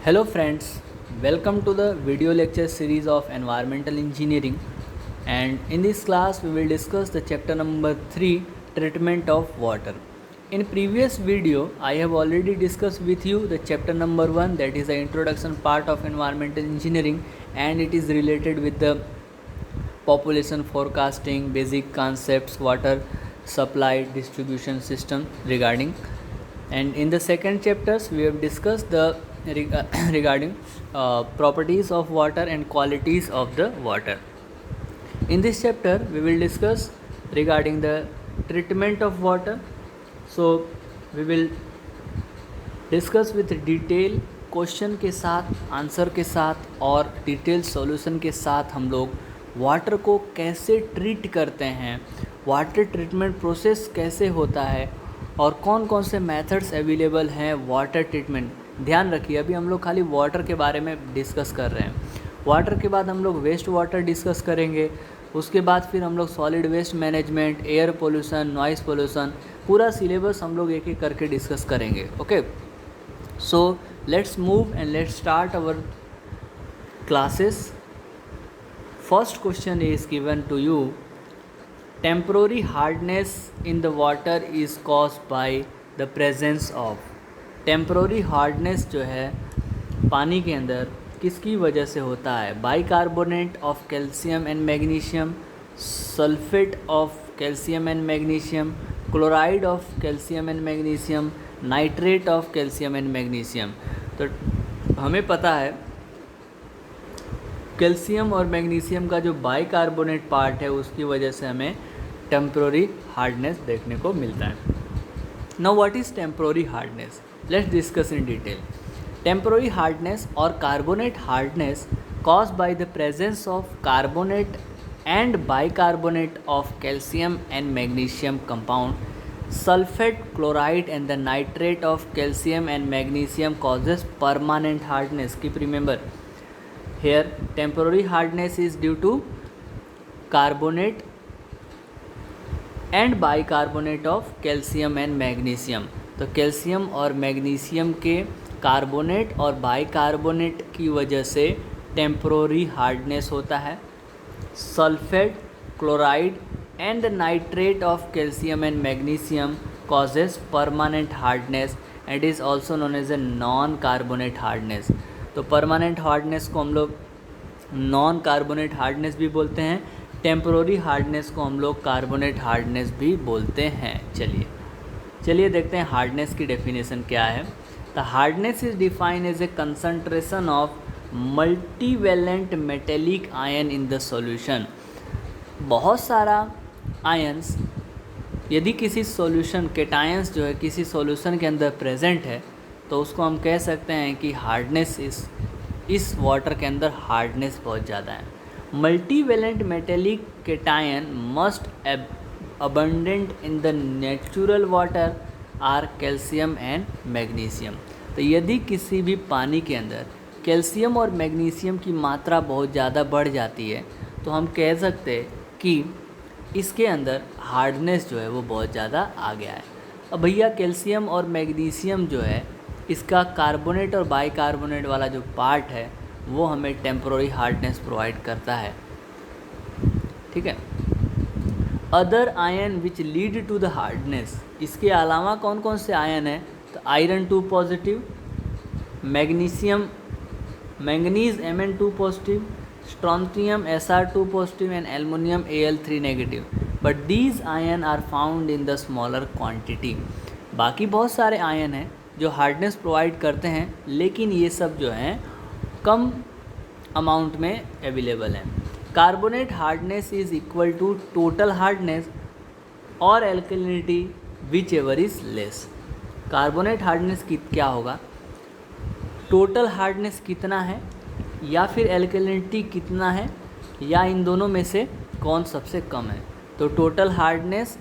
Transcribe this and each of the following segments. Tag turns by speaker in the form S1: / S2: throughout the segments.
S1: Hello friends, welcome to the video lecture series of environmental engineering, and in this class we will discuss the chapter number 3, treatment of water. In previous video I have already discussed with you the chapter number 1, that is the introduction part of environmental engineering, and it is related with the population forecasting, basic concepts, water supply distribution system regarding. And in the second chapters we have discussed the regarding properties of water and qualities of the water. In this chapter we will discuss regarding the treatment of water. So we will discuss with detail question के साथ, answer के साथ और detail solution के साथ हम लोग water को कैसे ट्रीट करते हैं, वाटर ट्रीटमेंट प्रोसेस कैसे होता है और कौन कौन से मेथड्स अवेलेबल हैं वाटर ट्रीटमेंट. ध्यान रखिए, अभी हम लोग खाली वाटर के बारे में डिस्कस कर रहे हैं. वाटर के बाद हम लोग वेस्ट वाटर डिस्कस करेंगे. उसके बाद फिर हम लोग solid waste management, air pollution, noise pollution, पूरा सिलेबस हम लोग एक एक करके डिस्कस करेंगे. Okay, so let's move and let's start our classes. First question is given to you. Temporary hardness in the water is caused by the presence of. Temporary hardness जो है पानी के अंदर किसकी वजह से होता है? Bicarbonate of calcium and magnesium, sulphate of calcium and magnesium, chloride of calcium and magnesium, nitrate of calcium and magnesium. तो हमें पता है कैल्शियम और मैग्नीशियम का जो बाइकार्बोनेट पार्ट है उसकी वजह से हमें टेम्प्रोरी हार्डनेस देखने को मिलता है. Now what is temporary hardness? Let's discuss in detail. Temporary hardness और carbonate hardness caused by the presence of carbonate and bicarbonate of calcium and magnesium compound, sulfate, chloride and the nitrate of calcium and magnesium causes permanent hardness. Keep remember, here temporary hardness is due to carbonate and bicarbonate of calcium and magnesium. तो calcium और magnesium के carbonate और bicarbonate की वजह से temporary hardness होता है. Sulphate, chloride and the nitrate of calcium and magnesium causes permanent hardness and is also known as a non carbonate hardness. तो permanent hardness को हम लोग non carbonate hardness भी बोलते हैं, टेम्प्रोरी हार्डनेस को हम लोग कार्बोनेट हार्डनेस भी बोलते हैं. चलिए देखते हैं हार्डनेस की डेफिनेशन क्या है. The hardness is defined as a concentration of multivalent metallic ion in the solution. बहुत सारा आयंस यदि किसी सॉल्यूशन, केटायंस जो है किसी सॉल्यूशन के अंदर प्रेजेंट है तो उसको हम कह सकते हैं कि हार्डनेस इस वाटर के अंदर हार्डनेस बहुत ज़्यादा है. Multivalent metallic cation must abundant in the natural water are calcium and magnesium. तो यदि किसी भी पानी के अंदर कैल्शियम और मैग्नीशियम की मात्रा बहुत ज़्यादा बढ़ जाती है तो हम कह सकते हैं कि इसके अंदर हार्डनेस जो है वो बहुत ज़्यादा आ गया है. अब भैया कैल्शियम और मैग्नीशियम जो है इसका कार्बोनेट और बाइकार्बोनेट वाला जो पार्ट है वो हमें टेम्प्रोरी हार्डनेस प्रोवाइड करता है. ठीक है. Other ion which lead to the hardness, इसके अलावा कौन कौन से आयन हैं? तो iron 2 positive, manganese Mn2 positive, strontium Sr2 positive and aluminium Al3 negative. But these ion are found in the smaller quantity. बाकी बहुत सारे आयन हैं जो हार्डनेस प्रोवाइड करते हैं, लेकिन ये सब जो हैं कम अमाउंट में अवेलेबल हैं. Carbonate hardness is equal to total hardness और alkalinity whichever is less. Carbonate hardness की क्या होगा? टोटल हार्डनेस कितना है या फिर एल्कलिनिटी कितना है, या इन दोनों में से कौन सबसे कम है. तो टोटल हार्डनेस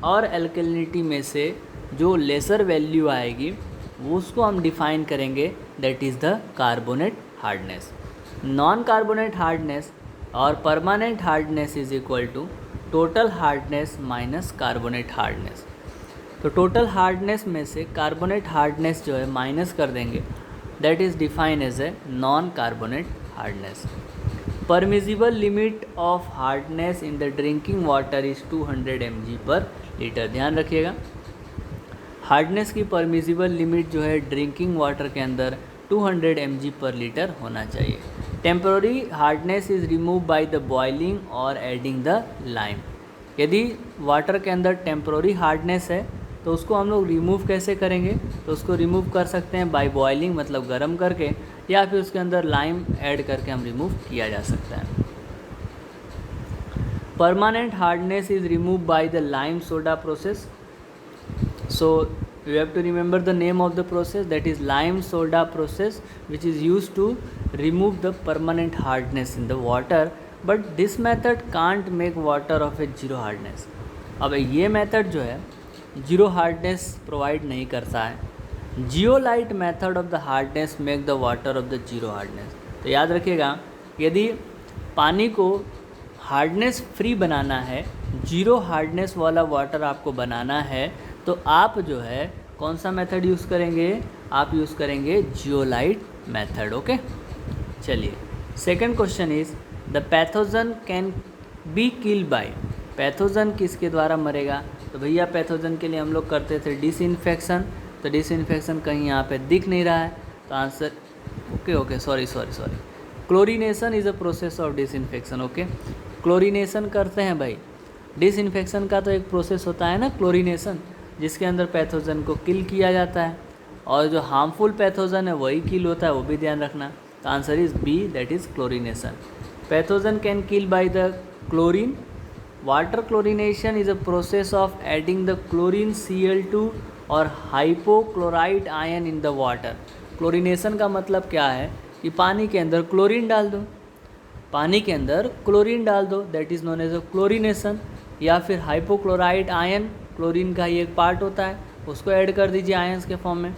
S1: और एल्कलिनिटी में से जो लेसर वैल्यू आएगी वो उसको हम डिफाइन करेंगे, that is the carbonate hardness. Non carbonate hardness और permanent hardness is equal to total hardness minus carbonate hardness. तो टोटल हार्डनेस में से कार्बोनेट हार्डनेस जो है माइनस कर देंगे that is defined as a non-carbonate hardness. Permissible limit of hardness in the drinking water is 200 mg per liter. ध्यान रखिएगा, hardness की परमिसिबल लिमिट जो है ड्रिंकिंग वाटर के अंदर 200 mg पर लीटर होना चाहिए. Temporary hardness is remove by the boiling और एडिंग द लाइम. यदि वाटर के अंदर टेम्पररी हार्डनेस है तो उसको हम लोग रिमूव कैसे करेंगे? तो उसको रिमूव कर सकते हैं बाय बॉइलिंग, मतलब गर्म करके, या फिर उसके अंदर लाइम ऐड करके हम रिमूव किया जा सकता है. Permanent hardness is remove by the lime soda process. So you have to remember the name of the process, that is lime soda process, which is used to remove the permanent hardness in the water, but this method can't make water of a zero hardness. अब ये method जो है zero hardness provide नहीं करता है. Zeolite method of the hardness make the water of the zero hardness. तो याद रखिएगा, यदि पानी को हार्डनेस फ्री बनाना है, जीरो हार्डनेस वाला वाटर आपको बनाना है, तो आप जो है कौन सा मेथड यूज़ करेंगे? आप यूज़ करेंगे जियोलाइट मेथड. ओके, चलिए second question is the pathogen can be kill by. Pathogen किसके द्वारा मरेगा? तो भैया पैथोजन के लिए हम लोग करते थे डिसइंफेक्शन. तो डिसइंफेक्शन कहीं यहाँ पे दिख नहीं रहा है, तो answer okay sorry chlorination is a process of disinfection. Okay, chlorination करते हैं भाई. डिसइंफेक्शन का तो एक प्रोसेस होता है ना क्लोरीनेशन, जिसके अंदर पैथोजन को किल किया जाता है, और जो हार्मफुल पैथोजन है वही किल होता है, वो भी ध्यान रखना. तो answer is B, that is chlorination. Pathogen can kill by the chlorine. Water chlorination is a process of adding the chlorine Cl2 और hypochloride ion in the water. Chlorination का मतलब क्या है कि पानी के अंदर क्लोरीन डाल दो, पानी के अंदर क्लोरीन डाल दो, that is known as a chlorination. या फिर हाइपोक्लोराइड आयन, क्लोरीन का ही एक पार्ट होता है, उसको ऐड कर दीजिए आयंस के फॉर्म में,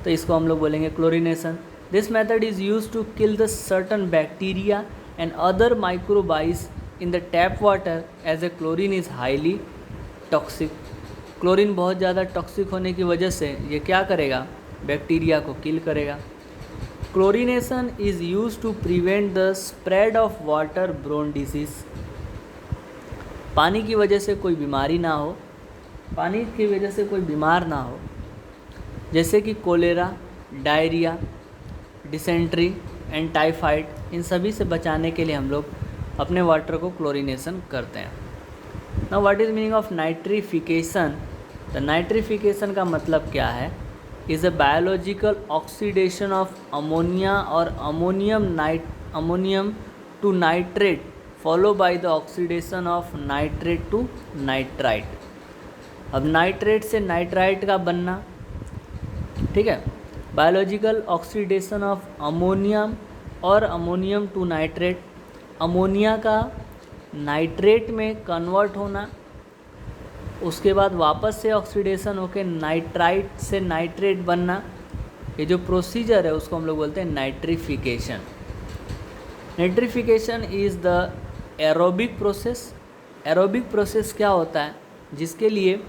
S1: तो इसको हम लोग बोलेंगे chlorination. This method is use to kill the certain bacteria and other microbes in the tap water as a chlorine is highly toxic. Chlorine बहुत ज़्यादा टॉक्सिक होने की वजह से ये क्या करेगा? बैक्टीरिया को किल करेगा. Chlorination is use to prevent the spread of water borne disease. पानी की वजह से कोई बीमारी ना हो, पानी की वजह से कोई बीमार ना हो, जैसे कि cholera, diarrhoea, dysentery and typhoid, इन सभी से बचाने के लिए हम लोग अपने वाटर को क्लोरीनेशन करते हैं. Now what is meaning of nitrification? The nitrification का मतलब क्या है? Is a biological oxidation of ammonia और ammonium to nitrate follow by the oxidation of nitrate to nitrite. अब नाइट्रेट से नाइट्राइट का बनना, ठीक है, बायोलॉजिकल ऑक्सीडेशन ऑफ अमोनियम और अमोनियम टू नाइट्रेट, अमोनिया का नाइट्रेट में कन्वर्ट होना, उसके बाद वापस से ऑक्सीडेशन होकर नाइट्राइट से नाइट्रेट बनना, ये जो प्रोसीजर है उसको हम लोग बोलते हैं nitrification. Nitrification is the aerobic process. Aerobic process क्या होता है? जिसके लिए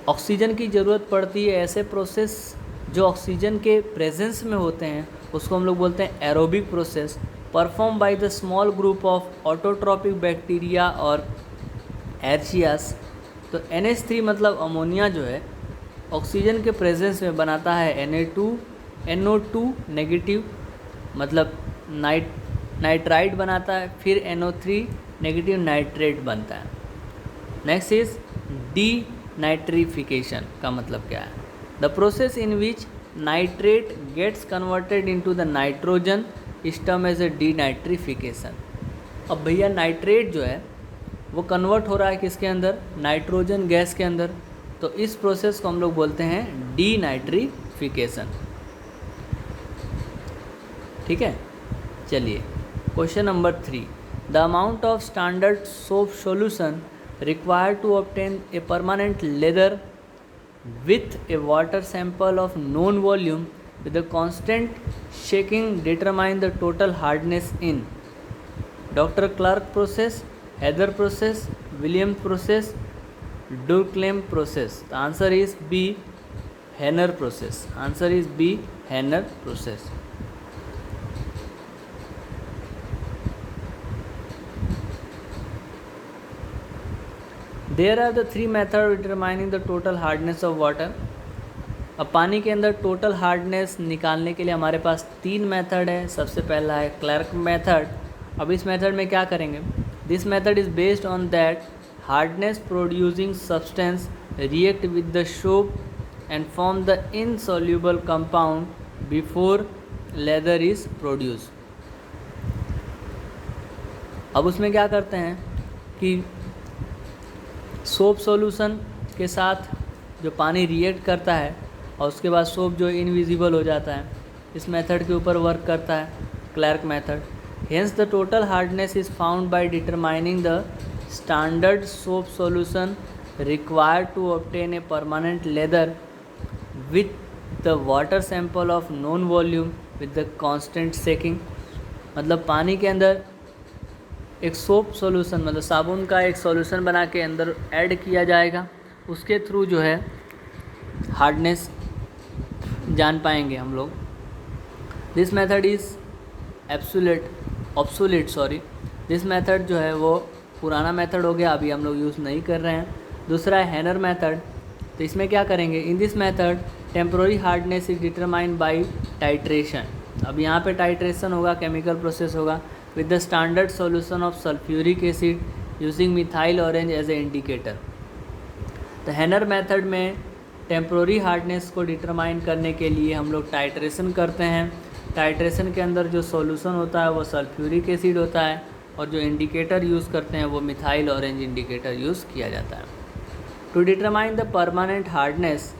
S1: ऑक्सीजन की ज़रूरत पड़ती है. ऐसे प्रोसेस जो ऑक्सीजन के प्रेजेंस में होते हैं उसको हम लोग बोलते हैं aerobic process. Perform by the small group of autotrophic bacteria और एर्चियास. तो NH3 मतलब अमोनिया जो है ऑक्सीजन के प्रेजेंस में बनाता है NO2 नेगेटिव, मतलब नाइट्राइट बनाता है, फिर NO3 नेगेटिव नाइट्रेट बनता है. नेक्स्ट इज डी नाइट्रिफिकेशन का मतलब क्या है? The process in which nitrate gets converted into the nitrogen is term as a denitrification. अब भैया नाइट्रेट जो है वो कन्वर्ट हो रहा है किसके अंदर? नाइट्रोजन गैस के अंदर. तो इस प्रोसेस को हम लोग बोलते हैं डी नाइट्रिफिकेशन. ठीक है, चलिए question number 3. The amount of standard soap solution required to obtain a permanent leather with a water sample of known volume with a constant shaking determine the total hardness in Dr. Clark process, Heather process, Williams process, Durkheim process. The answer is B, Henner process. Answer is B, Henner process. There are the three methods determining the total hardness of water. अब पानी के अंदर total hardness निकालने के लिए हमारे पास 3 method है. सबसे पहला है क्लर्क मेथड. अब इस मेथड में क्या करेंगे? This method is based on that hardness producing substance react with the soap and form the insoluble compound before leather is produce. अब उसमें क्या करते हैं कि सोप सॉल्यूशन के साथ जो पानी रिएक्ट करता है और उसके बाद सोप जो इनविजिबल हो जाता है, इस मेथड के ऊपर वर्क करता है Clark method. Hence the total hardness is found by determining the standard soap solution required to obtain a permanent lather with the water sample of known volume with the constant shaking. मतलब पानी के अंदर एक soap solution मतलब साबुन का एक solution बना के अंदर ऐड किया जाएगा, उसके थ्रू जो है हार्डनेस जान पाएंगे हम लोग. This method is obsolete sorry. This method जो है वो पुराना मेथड हो गया, अभी हम लोग यूज़ नहीं कर रहे हैं. दूसरा है हैनर मेथड. तो इसमें क्या करेंगे? इन this method temporary hardness is determined bye titration. अब यहाँ पे टाइट्रेशन होगा, केमिकल प्रोसेस होगा with the standard solution of sulfuric acid using methyl orange as a indicator. तो हैनर मेथड में टेम्प्रोरी हार्डनेस को डिटरमाइन करने के लिए हम लोग टाइट्रेशन करते हैं. टाइट्रेशन के अंदर जो सॉल्यूशन होता है वो सल्फ्यूरिक एसिड होता है और जो इंडिकेटर यूज़ करते हैं वो मिथाइल ऑरेंज इंडिकेटर यूज़ किया जाता है. To determine permanent hardness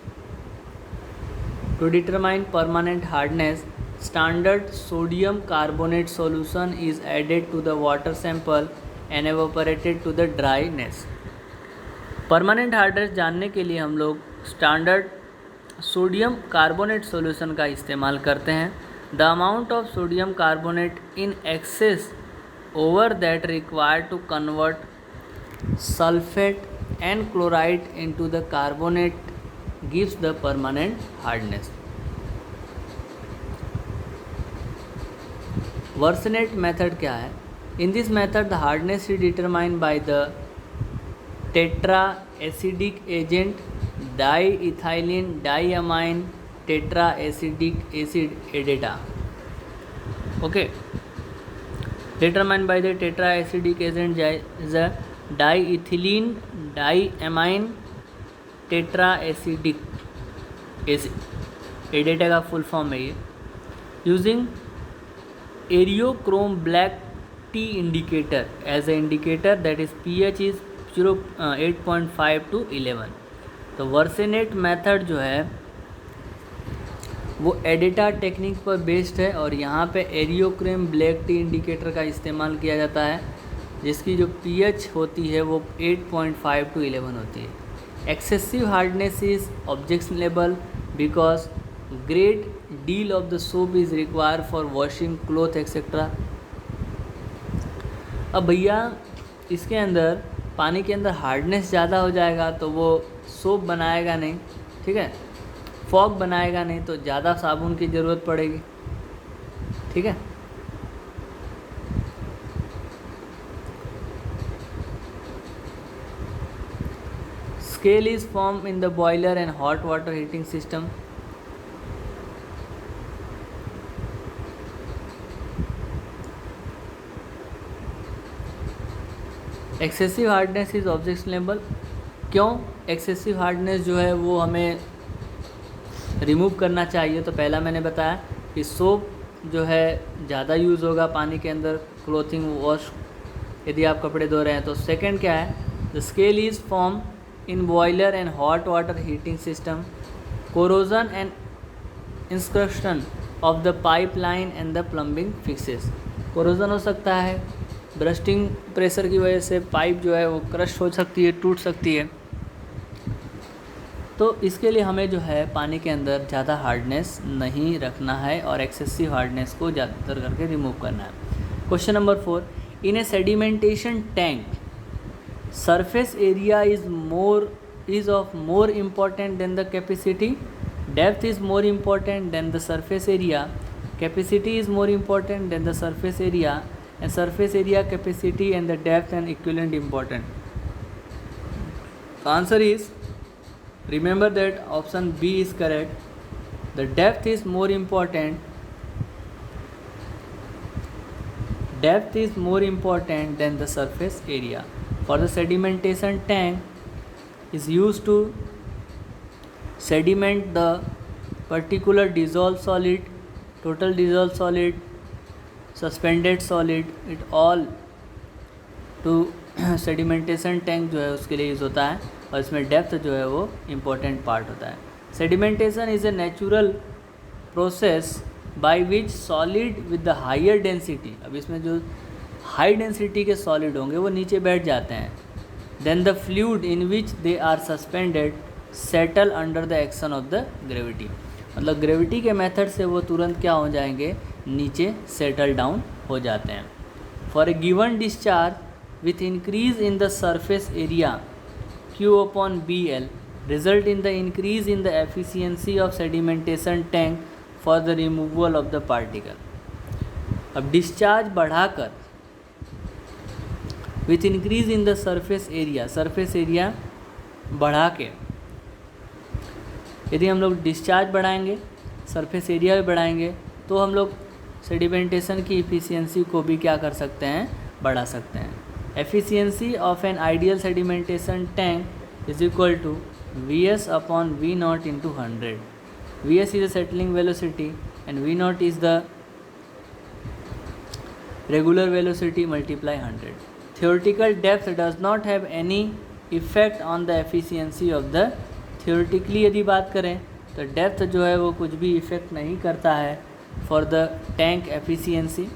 S1: standard sodium carbonate solution is added to the water sample and evaporated to the dryness. Permanent hardness जानने के लिए हम लोग स्टैंडर्ड सोडियम कार्बोनेट सॉल्यूशन का इस्तेमाल करते हैं. The amount of sodium carbonate in excess over that required to convert sulphate and chloride into the carbonate gives the permanent hardness. Versenate method क्या है? In this method the hardness is determined by the tetra acidic agent diethylene diamine tetra acidic acid EDTA. Okay, determined by the tetra acidic agent diethylene diamine tetra acidic EDTA का full form है ये. Using eriochrome black T indicator as a indicator that is pH is 8.5 to 11. तो वर्सेनेट method जो है वो एडिटा technique पर based है और यहाँ पे एरियोक्रोम ब्लैक टी इंडिकेटर का इस्तेमाल किया जाता है जिसकी जो pH होती है वो 8.5 to 11 होती है. Excessive hardness is objectionable because great deal of the soap is required for washing cloth etc. अब भैया इसके अंदर पानी के अंदर हार्डनेस ज़्यादा हो जाएगा तो वो सोप बनाएगा नहीं, ठीक है, फॉग बनाएगा नहीं, तो ज़्यादा साबुन की ज़रूरत पड़ेगी. ठीक है. Scale is formed in the boiler and hot water heating system. Excessive hardness is objectionable. क्यों? एक्सेसिव हार्डनेस जो है वो हमें रिमूव करना चाहिए. तो पहला मैंने बताया कि सोप जो है ज़्यादा यूज़ होगा पानी के अंदर क्लोथिंग वॉश यदि आप कपड़े धो रहे हैं. तो सेकंड क्या है? The scale is form in boiler and hot water heating system. Corrosion and incrustation of the pipeline and the plumbing fixes. Corrosion हो सकता है, ब्रस्टिंग प्रेशर की वजह से पाइप जो है वो क्रश हो सकती है, टूट सकती है. तो इसके लिए हमें जो है पानी के अंदर ज़्यादा हार्डनेस नहीं रखना है और एक्सेसिव हार्डनेस को ज़्यादातर करके रिमूव करना है. Question number 4. In A sedimentation tank surface area is of more important than the capacity Depth is more important than the surface area. Capacity is more important than the surface area, and surface area, capacity and the depth and equivalent important. The answer is, remember that option B is correct. The depth is more important. Depth is more important than the surface area. For the sedimentation tank is used to sediment the particular dissolved solid, total dissolved solid, suspended solid, it all to sedimentation tank जो है उसके लिए use होता है, और इसमें depth जो है वो इम्पोर्टेंट पार्ट होता है. Sedimentation is a natural process by which solid with the higher density, अब इसमें जो हाई डेंसिटी के सॉलिड होंगे वो नीचे बैठ जाते हैं. Then the fluid in which they are suspended settle under the action of the gravity, मतलब ग्रेविटी के मेथड से वो तुरंत क्या हो जाएंगे, नीचे सेटल डाउन हो जाते हैं. For a given discharge with increase in the surface area Q upon BL result in the increase in the efficiency of sedimentation tank for the removal of the particle. अब discharge बढ़ाकर with increase in the surface area बढ़ा के यदि हम लोग discharge बढ़ाएंगे, surface area भी बढ़ाएंगे, तो हम लोग सेडिमेंटेशन की इफ़िशियंसी को भी क्या कर सकते हैं, बढ़ा सकते हैं. Efficiency of an ideal sedimentation tank is equal to Vs upon V naught into 100. Vs is the settling velocity and V naught is the regular velocity multiply 100. Theoretical depth does not have any effect on the efficiency of the. Theoretically यदि बात करें तो depth जो है वो कुछ भी effect नहीं करता है for the tank efficiency.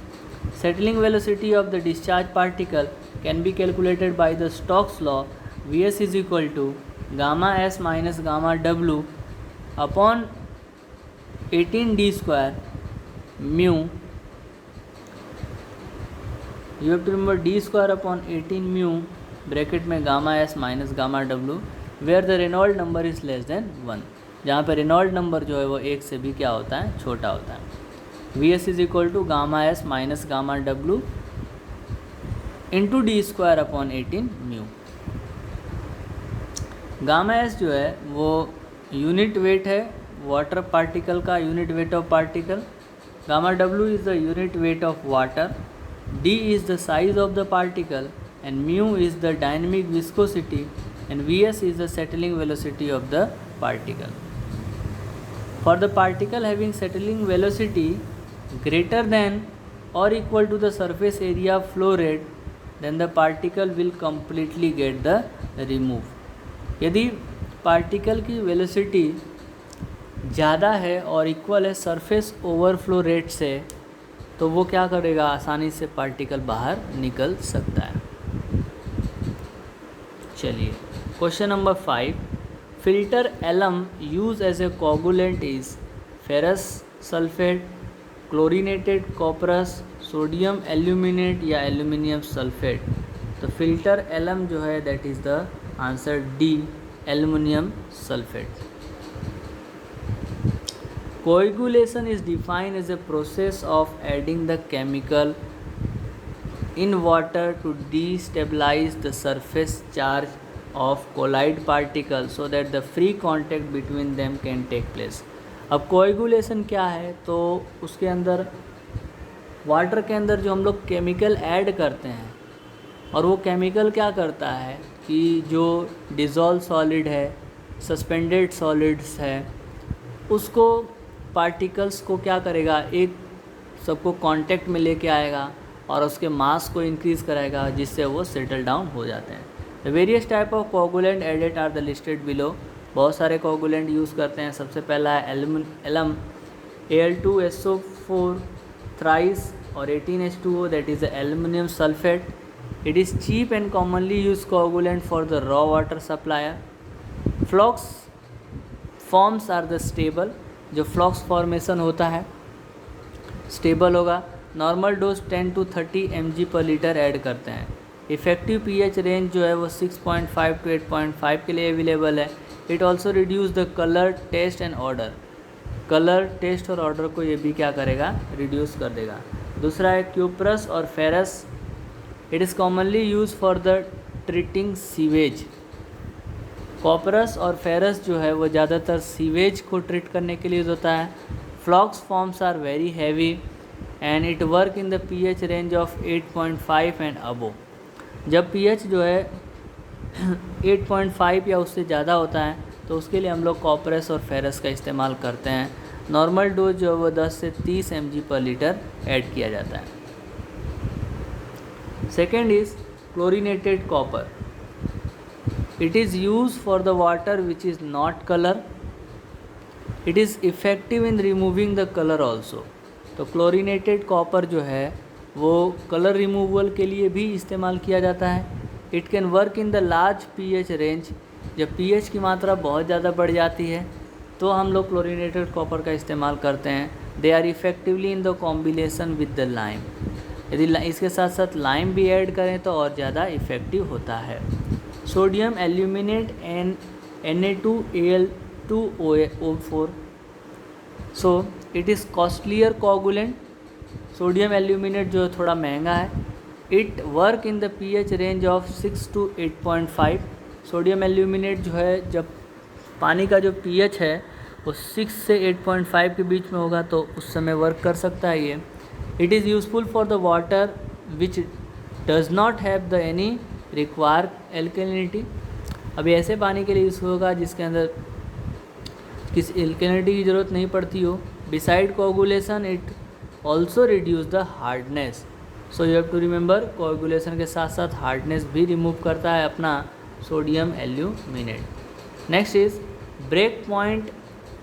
S1: Settling velocity of the discharge particle can be calculated by the Stokes law. Vs is equal to gamma s minus gamma w upon 18 d square mu. You have to remember d square upon 18 mu bracket में gamma s minus gamma w, where the Reynold number is less than 1, जहाँ पर Reynold number जो है वो 1 से भी क्या होता है, छोटा होता है. Vs is equal to gamma s minus gamma w into D square upon 18 mu. Gamma S जो है वो यूनिट वेट है वाटर पार्टिकल का, unit weight of particle. Gamma W is the unit weight of water. D is the size of the particle and mu is the dynamic viscosity and V S is the settling velocity of the particle. For the particle having settling velocity greater than और equal to the surface area flow rate, then the particle will completely get the remove. यदि particle की velocity ज़्यादा है और equal है surface overflow rate से, तो वो क्या करेगा, आसानी से पार्टिकल बाहर निकल सकता है. चलिए question number 5. Filter alum use as a coagulant is ferrous sulphate, chlorinated copperas, sodium aluminate या एल्यूमिनियम सल्फेट. तो फिल्टर एलम जो है that is the answer D, aluminium sulphate. Coagulation is defined as a process of adding the chemical in water to destabilize the surface charge of colloid particles so that the free contact between them can take place. अब coagulation क्या है, तो उसके अंदर water के अंदर जो हम लोग केमिकल ऐड करते हैं, और वो केमिकल क्या करता है कि जो डिज़ोल्व सॉलिड है, सस्पेंडेड सॉलिड्स है, उसको पार्टिकल्स को क्या करेगा, एक सबको कांटेक्ट में लेके आएगा और उसके मास को इंक्रीज़ कराएगा, जिससे वो सेटल डाउन हो जाते हैं. The various type of coagulant added are the listed below. बहुत सारे कोगुलेंट यूज़ करते हैं. सबसे पहला है एलम Al2SO4 थ्राइस और 18H2O that is aluminium sulphate. It is cheap and commonly use coagulant for the raw water supplier. Flocs forms are the stable. जो flocs formation होता है स्टेबल होगा. Normal dose 10 to 30 mg per litre add करते हैं. Effective pH range जो है वो 6.5 to 8.5 के लिए अवेलेबल है. It also reduce the colour, taste and order. Colour, taste और ऑर्डर को ये भी क्या करेगा, रिड्यूस कर देगा। दूसरा है क्यूप्रस और ferrous. It is commonly use for the treating sewage. Copperas और फेरस जो है वो ज़्यादातर सीवेज को ट्रीट करने के लिए यूज होता है। Flocs forms are very heavy and it work in the pH range of 8.5 and above. जब pH जो है 8.5 या उससे ज़्यादा होता है तो उसके लिए हम लोग कॉपरस और फेरस का इस्तेमाल करते हैं। नॉर्मल डोज जो है वो 10 से 30 mg/लीटर ऐड किया जाता है। Second is chlorinated copper. It is used for the water which is not color. It is effective in removing the color also. तो क्लोरीनेटेड कॉपर जो है वो कलर रिमूवल के लिए भी इस्तेमाल किया जाता है। It can work in the large pH range. जब pH की मात्रा बहुत ज़्यादा बढ़ जाती है तो हम लोग क्लोरीनेटेड कॉपर का इस्तेमाल करते हैं। They are effectively in the combination with the lime. यदि इसके साथ साथ लाइम भी ऐड करें तो और ज़्यादा इफ़ेक्टिव होता है। Sodium aluminate and Na2Al2O4। So it is costlier coagulant. Sodium aluminate जो थोड़ा महंगा है। It work in the pH range of 6 to 8.5। Sodium aluminate जो है जब पानी का जो pH है वो 6 से 8.5 के बीच में होगा तो उस समय वर्क कर सकता है ये। It is useful for the water which does not have the any require एल्केलिनिटी। अभी ऐसे पानी के लिए यूज़ होगा जिसके अंदर किसी एल्केलिनिटी की ज़रूरत नहीं पड़ती हो। Beside coagulation it also reduce the hardness. So you have to remember coagulation के साथ साथ हार्डनेस भी रिमूव करता है अपना sodium aluminate. Next is break point.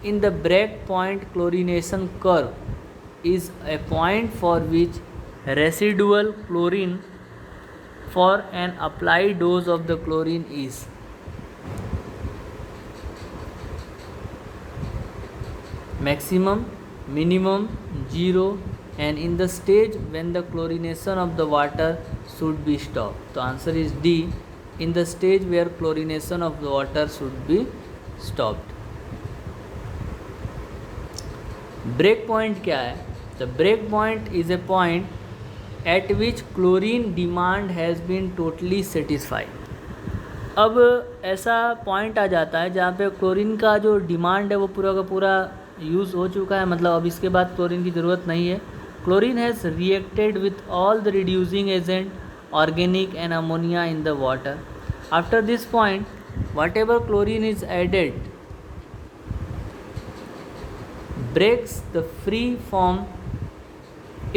S1: In the break point chlorination curve is a point for which residual chlorine for an applied dose of the chlorine is maximum, minimum, zero and in the stage when the chlorination of the water should be stopped. तो answer is D, in the stage where chlorination of the water should be stopped. Break point क्या है? The break point is a point at which chlorine demand has been totally satisfied. अब ऐसा point आ जाता है जहाँ पे chlorine का जो डिमांड है वो पूरा का पूरा यूज़ हो चुका है, मतलब अब इसके बाद क्लोरीन की ज़रूरत नहीं है। Chlorine has reacted with all the reducing agent organic and ammonia in the water. After this point whatever chlorine is added breaks the free form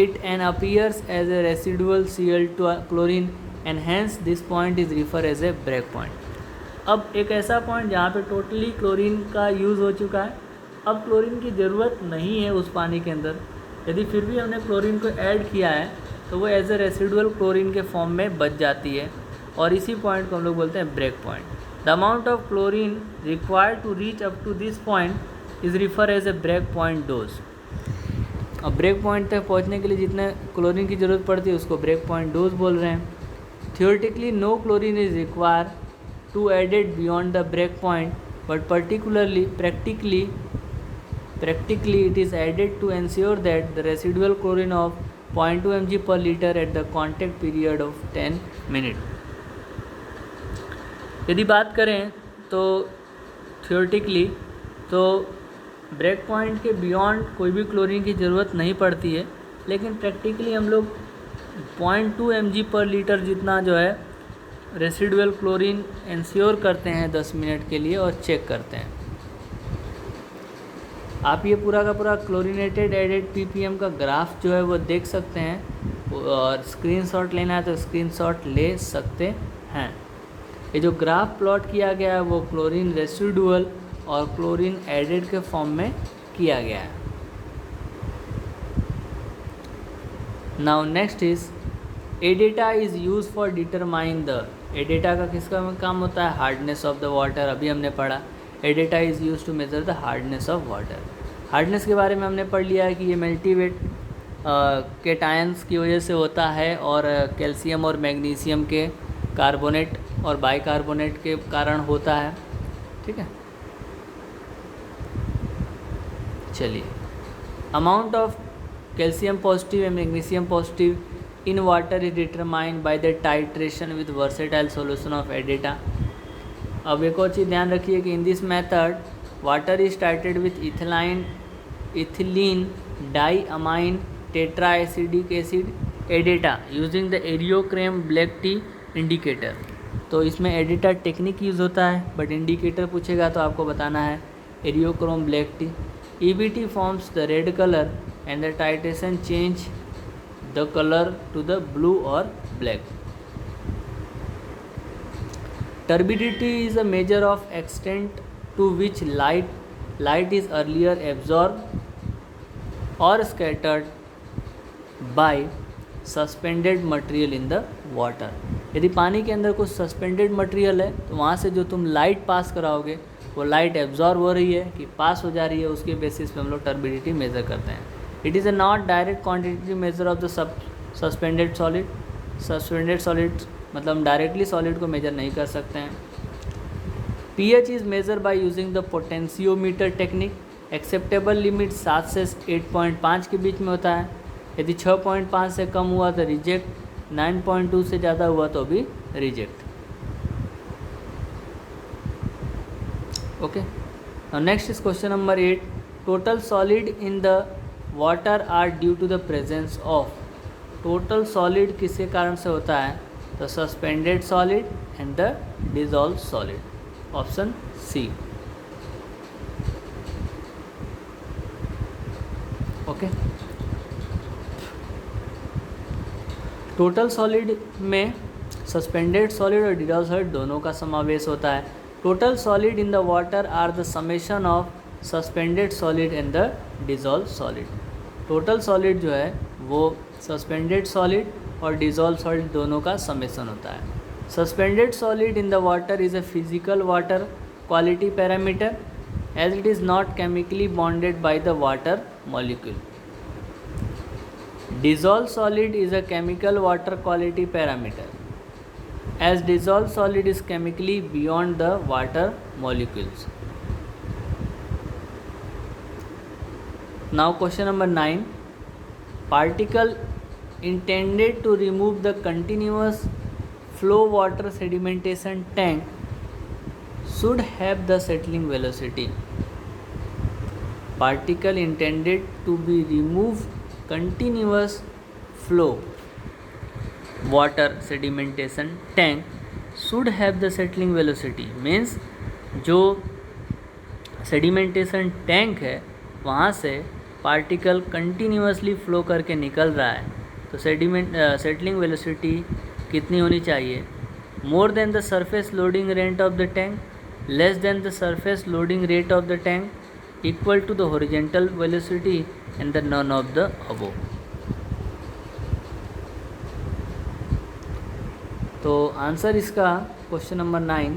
S1: it and appears as a residual Cl2 chlorine and hence this point is referred as a break point. अब एक ऐसा point जहाँ पे totally chlorine का use हो चुका है, अब क्लोरीन की ज़रूरत नहीं है उस पानी के अंदर, यदि फिर भी हमने क्लोरीन को ऐड किया है तो वो एज ए रेसिडुअल क्लोरीन के फॉर्म में बच जाती है और इसी पॉइंट को हम लोग बोलते हैं break point. The amount of chlorine required to reach up to this point is refer as a break point dose. अब ब्रेक पॉइंट तक पहुंचने के लिए जितने क्लोरीन की ज़रूरत पड़ती है उसको ब्रेक पॉइंट डोज बोल रहे हैं। Theoretically no chlorine is require to added beyond the break point but particularly practically it is added to ensure that the residual chlorine of 0.2 mg/liter at the contact period of 10 minutes। यदि बात करें तो theoretically तो break point के beyond कोई भी chlorine की ज़रूरत नहीं पड़ती है, लेकिन प्रैक्टिकली हम लोग 0.2 mg/liter जितना जो है रेसिडुअल क्लोरीन इंश्योर करते हैं 10 मिनट के लिए और चेक करते हैं। आप ये पूरा का पूरा क्लोरीनेटेड एडेड ppm का ग्राफ जो है वो देख सकते हैं और स्क्रीनशॉट लेना है तो स्क्रीनशॉट ले सकते हैं। ये जो ग्राफ प्लॉट किया गया है वो क्लोरीन रेसिडुअल और क्लोरीन एडेड के फॉर्म में किया गया है। Now next is EDTA is use for determine the. EDTA का किसका काम होता है? Hardness of the water. अभी हमने पढ़ा EDTA is use to measure the hardness of water. Hardness के बारे में हमने पढ़ लिया है कि ये मल्टीवेट केटायंस की वजह से होता है और कैल्शियम और मैग्नीशियम के कार्बोनेट और बाइकार्बोनेट के कारण होता है। ठीक है, चलिए, amount of calcium positive and magnesium positive in water is determined by the titration with versatile solution of EDTA. अब एक और चीज़ ध्यान रखिए कि in this method water is titrated with ethylene diamine tetraacetic acid EDTA using the eriochrome black T indicator. तो इसमें एडेटा technique use होता है, बट इंडिकेटर पूछेगा तो आपको बताना है eriochrome black T. EBT forms the red colour and the titration change the colour to the blue और black. Turbidity is a measure of extent to which light is earlier absorbed or scattered by suspended material in the water। यदि पानी के अंदर कुछ suspended material है तो वहाँ से जो तुम लाइट पास कराओगे वो लाइट एब्जॉर्ब हो रही है कि पास हो जा रही है, उसके बेसिस पे हम लोग टर्बिडिटी मेज़र करते हैं। It is a not direct quantitative measure of the suspended solid. Suspended solid मतलब हम डायरेक्टली सॉलिड को मेजर नहीं कर सकते हैं। pH is measure by using the potentiometer technique. Acceptable limit 7 से 8.5 के बीच में होता है। यदि 6.5 से कम हुआ तो रिजेक्ट, 9.2 से ज़्यादा हुआ तो भी reject. Okay, now next is question number 8। Total solid in the water are due to the presence of. Total solid किसके कारण से होता है? The suspended solid and the dissolve solid. Option C. Okay, total solid में suspended solid और dissolve solid दोनों का समावेश होता है। Total solid in the water are the summation of suspended solid and the dissolve solid. Total solid जो है वो सस्पेंडेड सॉलिड और डिजॉल्व सॉलिड दोनों का समेशन होता है। Suspended solid in the water is a physical water quality parameter as it is not chemically bonded by the water molecule. Dissolved solid is a chemical water quality parameter as dissolved solid is chemically beyond the water molecules. Now question number 9. Particle intended to remove the continuous flow water sedimentation tank should have the settling velocity. Particle intended to be removed continuous flow water sedimentation tank should have the settling velocity means जो sedimentation tank है वहाँ से particle continuously flow करके निकल रहा है तो settling velocity कितनी होनी चाहिए? More than the surface loading rate of the tank, less than the surface loading rate of the tank, equal to the horizontal velocity and the none of the above। तो answer इसका question number 9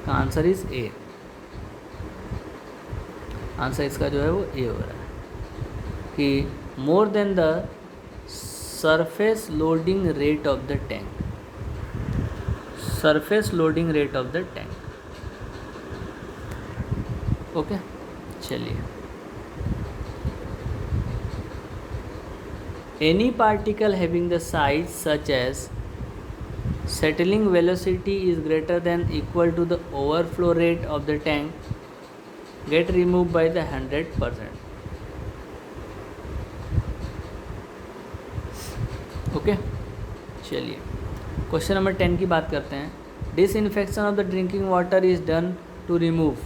S1: का answer is a. Answer इसका जो है वो ए हो रहा है कि मोर than the surface loading rate of the tank. Surface loading rate of the tank. Okay, चलिए। Any particle having the size such as settling velocity is greater than equal to the overflow rate of the tank get removed by the 100%. Okay, चलिए question number 10 की बात करते हैं। Disinfection of the drinking water is done to remove.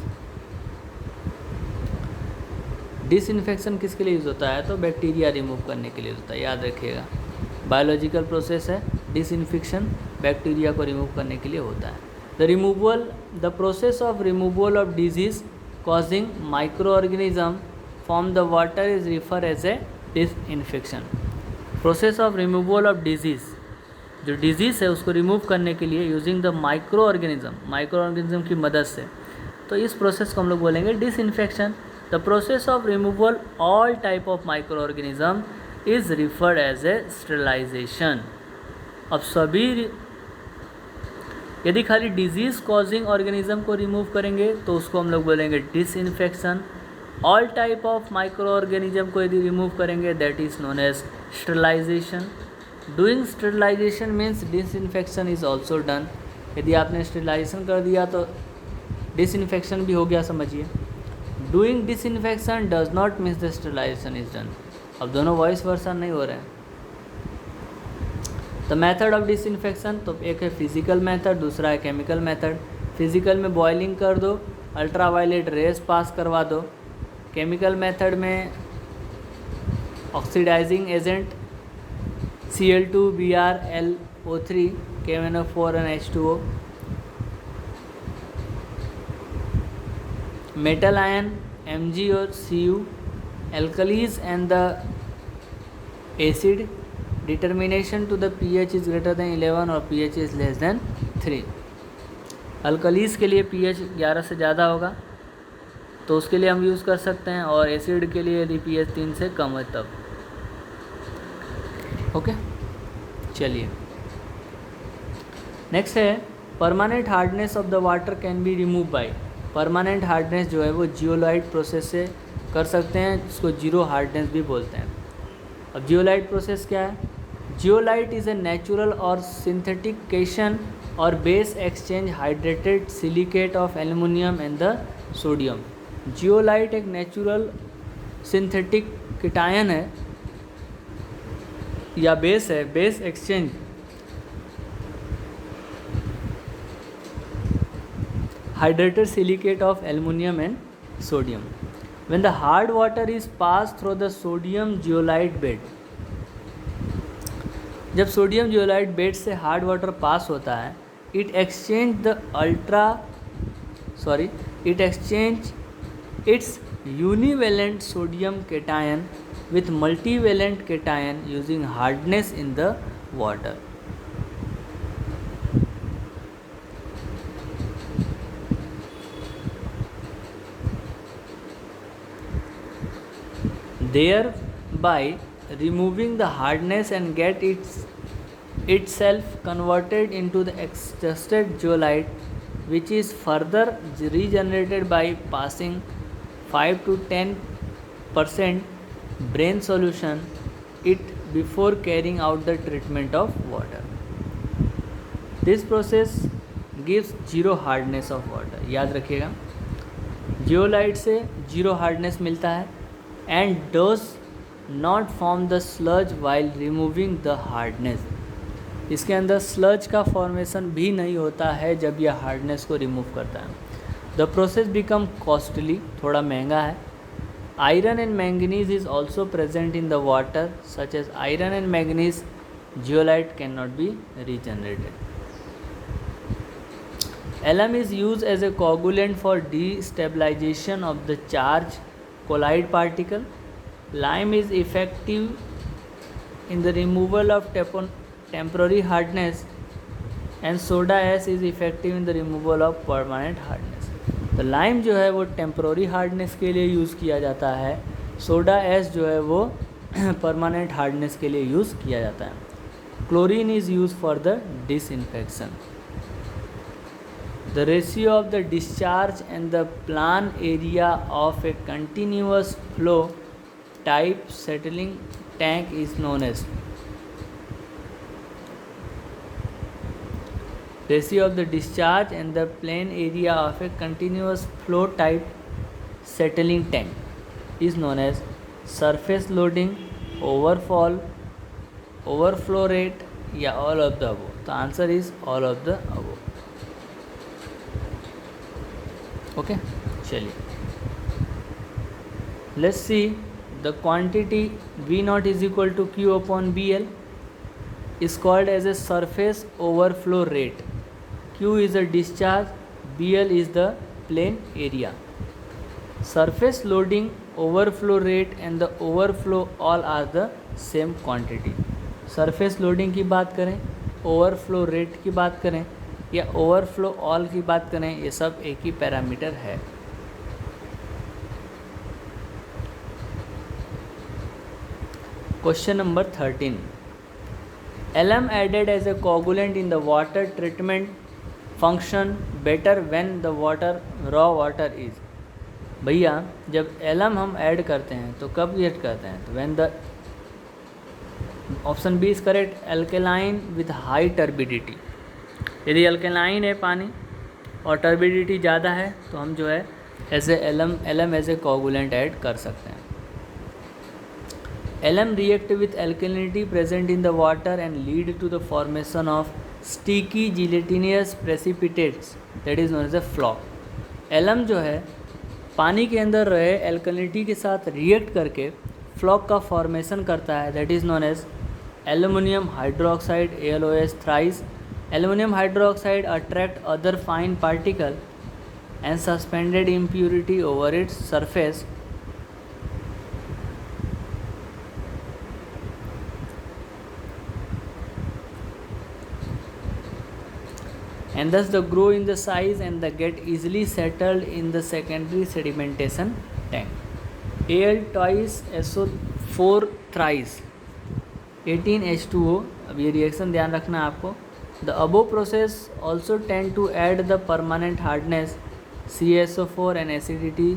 S1: Disinfection किसके लिए use होता है? तो बैक्टीरिया रिमूव करने के लिए होता है, याद रखिएगा। बायोलॉजिकल प्रोसेस है, डिसइंफेक्शन बैक्टीरिया को रिमूव करने के लिए होता है। The process of removal of disease causing micro organism from the water is refer as a disinfection. Process of removal of disease, जो डिजीज़ है उसको रिमूव करने के लिए यूजिंग द माइक्रो ऑर्गेनिज्म की मदद से, तो इस प्रोसेस को हम लोग बोलेंगे disinfection. The process of removal all type of microorganism is referred as a sterilization। अब सभी यदि खाली डिजीज़ कॉजिंग ऑर्गेनिज्म को रिमूव करेंगे तो उसको हम लोग बोलेंगे disinfection. All type of micro organism को यदि रिमूव करेंगे that is known as sterilization. Doing sterilization means disinfection is also done. यदि आपने स्टरलाइजेशन कर दिया तो डिसइंफेक्शन भी हो गया समझिए. Doing disinfection does not means the sterilization is done. अब दोनों वॉइस वर्सन नहीं हो रहे हैं. द मेथड ऑफ डिसइंफेक्शन, तो एक है फिजिकल मेथड, दूसरा है केमिकल मेथड. फिजिकल में बॉइलिंग कर दो, अल्ट्रावायलेट रेस पास करवा दो. केमिकल मेथड में oxidizing agent Cl2 Br LO3 KNO4 and H2O. Metal ion Mg और Cu. alkalis and the acid. determination to the pH is greater than 11 और pH is less than 3. Alkalis के लिए pH 11 से ज़्यादा होगा तो उसके लिए हम यूज़ कर सकते हैं, और एसिड के लिए यदि pH 3 से कम है तब. ओके चलिए नेक्स्ट है permanent hardness of the water can be remove by. Permanent hardness जो है वो जियोलाइट प्रोसेस से कर सकते हैं, जिसको जीरो हार्डनेस भी बोलते हैं. अब जियोलाइट प्रोसेस क्या है? जियोलाइट इज़ ए नेचुरल और सिंथेटिकेशन और base exchange hydrated silicate of aluminium and the sodium. Zeolite एक नेचुरल सिंथेटिक कीटायन है या बेस है, base exchange hydrated silicate of aluminum and sodium. When the hard water is passed through the sodium zeolite bed, जब sodium zeolite bed से hard water pass होता है, it exchange its univalent sodium cation with multivalent cation using hardness in the water. Thereby removing the hardness and get itself converted into the extracted zeolite, which is further regenerated by passing 5 to 10% brain solution it before carrying out the treatment of water. This process gives zero hardness of water. याद रखिएगा zeolite से zero hardness मिलता है and does not form the sludge while removing the hardness. इसके अंदर sludge का formation भी नहीं होता है जब यह हार्डनेस को रिमूव करता है. द प्रोसेस बिकम कॉस्टली, थोड़ा महंगा है. Iron and manganese is also present in the water, such as iron and manganese zeolite cannot be regenerated. Alum is used as a coagulant for destabilization of the charged colloid particle. Lime is effective in the removal of temporary hardness, and soda ash is effective in the removal of permanent hardness. तो lime जो है वो temporary hardness के लिए use किया जाता है, soda एश जो है वो परमानेंट हार्डनेस के लिए यूज़ किया जाता है. Chlorine is use for the disinfection. The ratio of the discharge and the plan area of a continuous flow type settling tank is known as. Ratio of the discharge and the plane area of a continuous flow type settling tank is known as surface loading, overflow rate या all of the above. The answer is all of the above. Okay, चलिए let's see the quantity V naught is equal to Q upon BL is called as a surface overflow rate. Q is the discharge, BL is the plane area. Surface loading, overflow rate and the overflow all are the same quantity. Surface loading की बात करें, overflow rate की बात करें या overflow all की बात करें, ये सब एक ही पैरामीटर है. Question number 13. Alum added as a coagulant in the water treatment function better when the raw water is. भैया जब एलम हम ऐड करते हैं तो कब ऐड करते हैं, तो when the option B is correct, alkaline with high turbidity. यदि अल्केलाइन है पानी और टर्बिडिटी ज़्यादा है तो हम जो है as a alum as a coagulant add कर सकते हैं। Alum react with alkalinity present in the water and lead to the formation of sticky gelatinous precipitates that is known as a floc. Alum जो है पानी के अंदर रहे एल्केलिनिटी के साथ रिएक्ट करके फ्लॉक का फॉर्मेशन करता है, that is known as aluminium hydroxide AlOH thrice. Aluminum hydroxide attract other fine particle and suspended impurity over its surface and thus they grow in the size and they get easily settled in the secondary sedimentation tank. Al twice SO4 thrice 18H2O। अब ये reaction ध्यान रखना है आपको। The above process also tend to add the permanent hardness CaSO4 and acidity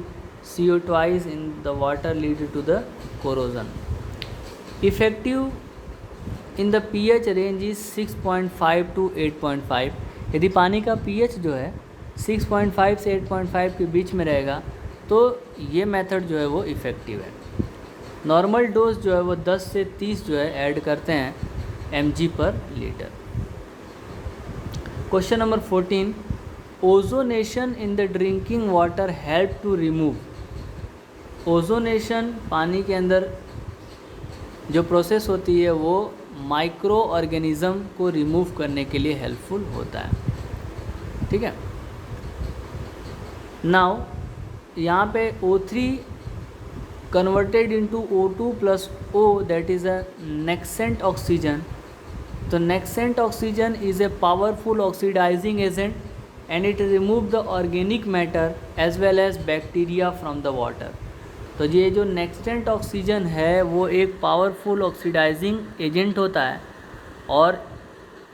S1: CO twice in the water lead to the corrosion. Effective in the pH range is 6.5 to 8.5। यदि पानी का pH जो है 6.5 से 8.5 के बीच में रहेगा तो ये मेथड जो है वो इफ़ेक्टिव है। नॉर्मल डोज जो है वो 10 से 30 जो है ऐड करते हैं mg/L। Question number 14, ozonation in the drinking water help to remove. Ozonation पानी के अंदर जो प्रोसेस होती है वो माइक्रो ऑर्गेनिज़म को रिमूव करने के लिए हेल्पफुल होता है। ठीक है, नाउ यहाँ पे O3 converted into O2 plus O that is a nascent oxygen. तो nascent oxygen is a powerful oxidising agent and it remove the organic matter as well as bacteria from the water. तो ये जो नेक्सेंट oxygen है वो एक powerful oxidising agent होता है और